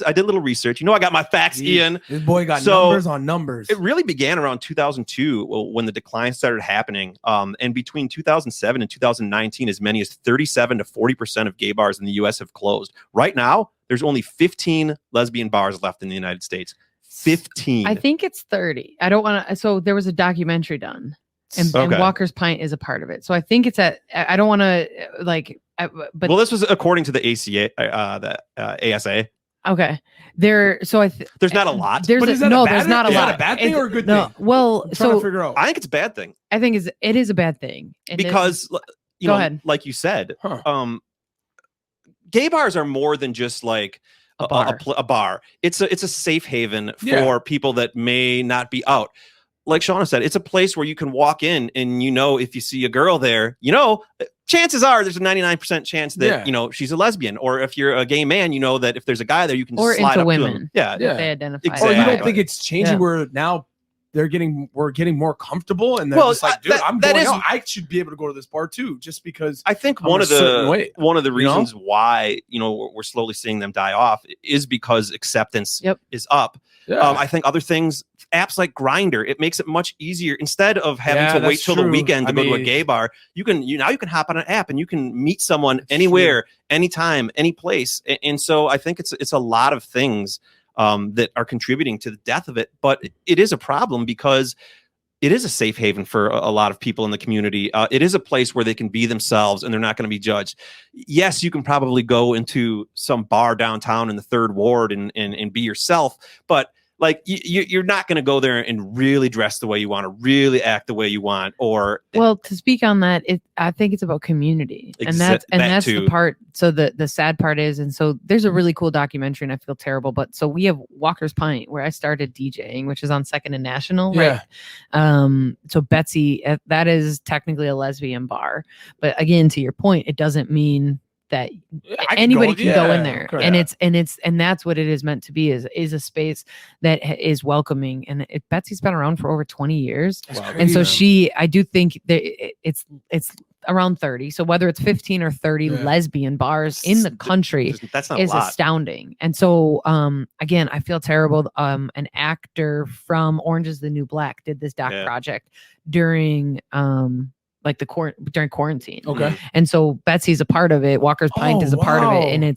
I did a little research. I got my facts, Ian. This boy got numbers on numbers. It really began around 2002 when the decline started happening. And between 2007 and 2019, as many as 37 to 40% of gay bars in the U.S. have closed. Right now, there's only 15 lesbian bars left in the United States. 15. I think it's 30. I don't want to. So there was a documentary done, and Walker's Pint is a part of it. So I think it's at. I don't want to but this was according to the ASA. Okay. There's not a lot. There's not a lot. Is that a bad thing or a good thing? Well, I'm trying to figure out. I think it's a bad thing. I think it is a bad thing. Because go ahead. Like you said, gay bars are more than just like a bar. It's a safe haven for people that may not be out. Like Shawna said, it's a place where you can walk in and if you see a girl there, chances are there's a 99% chance that she's a lesbian. Or if you're a gay man, that if there's a guy there, you can just slide up women. to him. Yeah. They identify. Exactly. Or you don't think it's changing where now we're getting more comfortable and they're just like, dude, I'm going out. I should be able to go to this bar too, just because I think one of the reasons why we're slowly seeing them die off is because acceptance is up. I think other things, apps like Grindr, it makes it much easier. Instead of having to wait till the weekend to go to a gay bar, you can hop on an app and you can meet someone anywhere, anytime, any place. And so I think it's a lot of things that are contributing to the death of it. But it is a problem because it is a safe haven for a lot of people in the community. It is a place where they can be themselves and they're not going to be judged. Yes, you can probably go into some bar downtown in the 3rd Ward and be yourself, but like you're not going to go there and really dress the way you want to, really act the way you want, or to speak on that, I think it's about community, and that's the part. So the sad part is, and so there's a really cool documentary, and I feel terrible, but so we have Walker's Pint where I started DJing, which is on 2nd and National, right? So Betsy, that is technically a lesbian bar, but again, to your point, it doesn't mean that anybody can go in there, and that's what it is meant to be, is a space that is welcoming. And Betsy's been around for over 20 years. And so I do think that it's around 30. So whether it's 15 or 30 lesbian bars in the country is astounding. And so, again, I feel terrible. An actor from Orange is the New Black did this doc project during, during quarantine. Okay. And so Betsy's a part of it. Walker's Pint is a part of it. And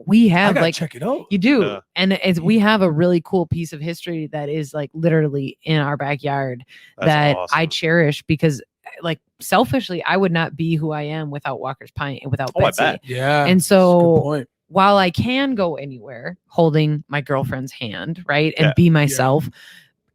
we have check it out. You do. And we have a really cool piece of history that is like literally in our backyard. That's awesome. I cherish because like selfishly, I would not be who I am without Walker's Pint and without Betsy. I bet. Yeah. And so while I can go anywhere holding my girlfriend's hand, right, and be myself,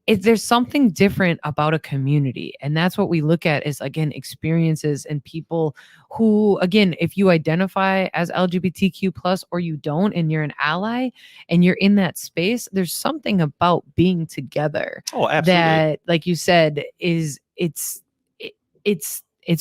there's something different about a community. And that's what we look at is, again, experiences and people who, again, if you identify as LGBTQ plus or you don't, and you're an ally and you're in that space, there's something about being together. Oh, absolutely. That, like you said, it's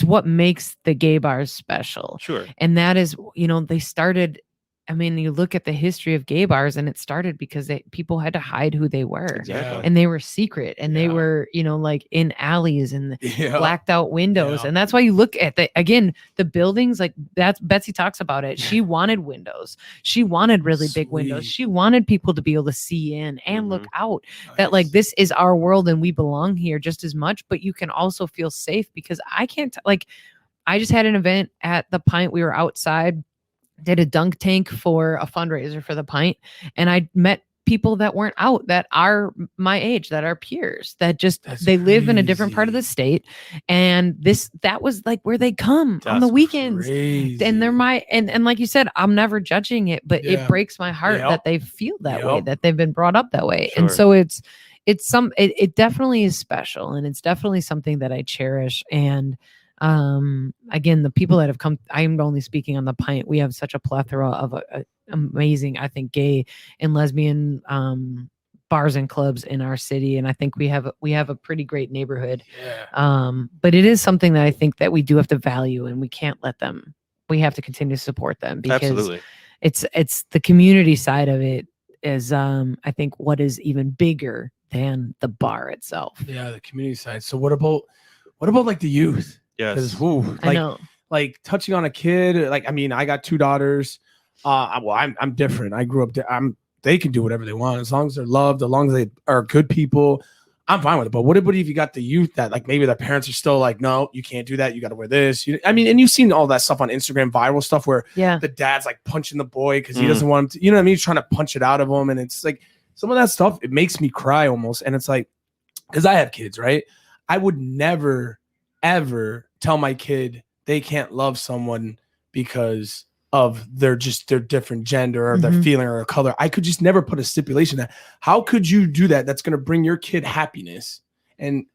what makes the gay bars special. Sure. And that is, they started, you look at the history of gay bars, and it started because people had to hide who they were. Exactly. And they were secret, and they were, like in alleys and blacked out windows. And that's why you look at the buildings, like Betsy talks about it. She wanted windows. She wanted really big windows. She wanted people to be able to see in and look out. Nice. That like, this is our world and we belong here just as much, but you can also feel safe because I can't, I just had an event at the Pint. We were outside, did a dunk tank for a fundraiser for the Pint, and I met people that weren't out, that are my age, that are peers, that just they live in a different part of the state, and that was like where they come on the weekends. Crazy. And they're and like you said, I'm never judging it, but it breaks my heart that they feel that way, that they've been brought up that way. Sure. And so it definitely is special, and it's definitely something that I cherish. And again, the people that have come, I'm only speaking on the Pint, we have such a plethora of amazing, I think, gay and lesbian bars and clubs in our city, and I think we have a pretty great neighborhood. But it is something that I think that we do have to value, and we can't let them, we have to continue to support them, because it's the community side of it is I think what is even bigger than the bar itself. The community side. So what about like the youth? Yes. I know. Like touching on a kid, I got 2 daughters. I'm different. I grew up, they can do whatever they want as long as they're loved, as long as they are good people. I'm fine with it. But what if you got the youth that like maybe their parents are still like, no, you can't do that. You got to wear this. I mean, and you've seen all that stuff on Instagram, viral stuff where the dad's like punching the boy because he doesn't want him to, you know what I mean? He's trying to punch it out of him. And it's like some of that stuff, it makes me cry almost. And it's like, because I have kids, right? I would never, ever tell my kid they can't love someone because of their different gender or their feeling or color. I could just never put a stipulation that how could you do that? That's going to bring your kid happiness. And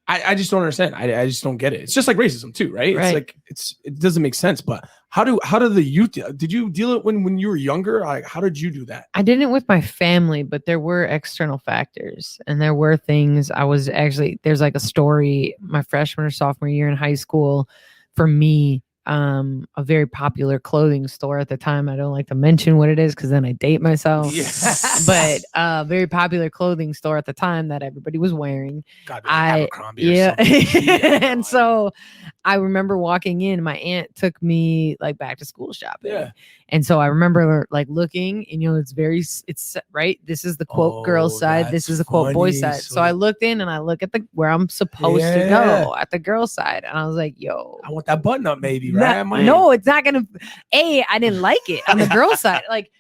I just don't understand. I just don't get it. It's just like racism too, right? It's like, it doesn't make sense, but how do the youth, did you deal it when you were younger? Like, how did you do that? I didn't with my family, but there were external factors and there were things there's like a story my freshman or sophomore year in high school for me. A very popular clothing store at the time. I don't like to mention what it is because then I date myself. Yes. But a very popular clothing store at the time that everybody was wearing. And so I remember walking in. My aunt took me like back to school shopping. Yeah. And so I remember like looking, and it's right. This is the quote girls side. This is the quote boys side. So I looked in and I look at where I'm supposed to go at the girl side, and I was like, "Yo, I want that button up, maybe." Right? No, it's not gonna. I didn't like it on the girl side. Like,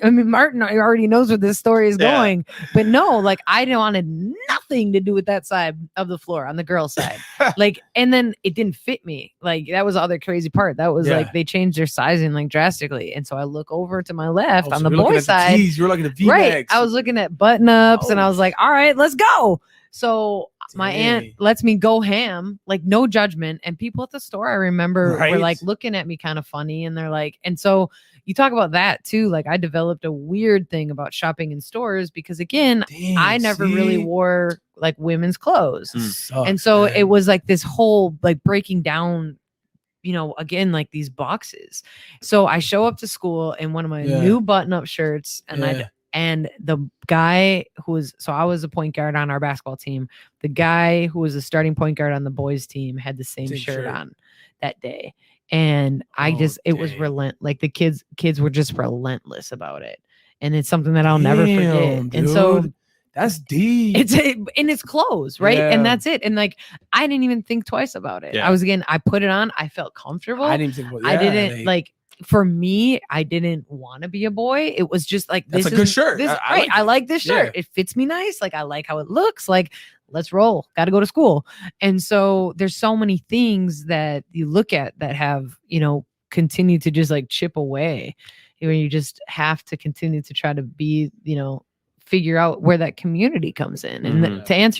I mean, Martin already knows where this story is going, but no, like I wanted nothing to do with that side of the floor on the girl side. Like, and then it didn't fit me. Like that was the other crazy part. That was like they changed their sizing like drastically, and so I look over to my left on the boy side. You were looking at V-necks. Right, I was looking at button ups, and I was like, "All right, let's go." So my aunt lets me go ham, like no judgment. And people at the store, I remember, were like looking at me kind of funny. And they're like, and so you talk about that too. Like I developed a weird thing about shopping in stores because again, I never really wore like women's clothes. And so it was like this whole like breaking down, again, like these boxes. So I show up to school in one of my new button-up shirts and the guy I was a point guard on our basketball team. The guy who was a starting point guard on the boys team had the same shirt on that day. And it was relentless. Like the kids were just relentless about it. And it's something that I'll never forget. Dude. And so that's deep. It's clothes, right? Yeah. And that's it. And like I didn't even think twice about it. Yeah. I put it on. I felt comfortable. I didn't think I didn't like for me, I didn't want to be a boy. It was just like, this is a good shirt. I like this shirt. It fits me nice. Like, I like how it looks. Like, let's roll. Got to go to school. And so there's so many things that you look at that have, continue to just like chip away. You just have to continue to try to be, figure out where that community comes in. And to answer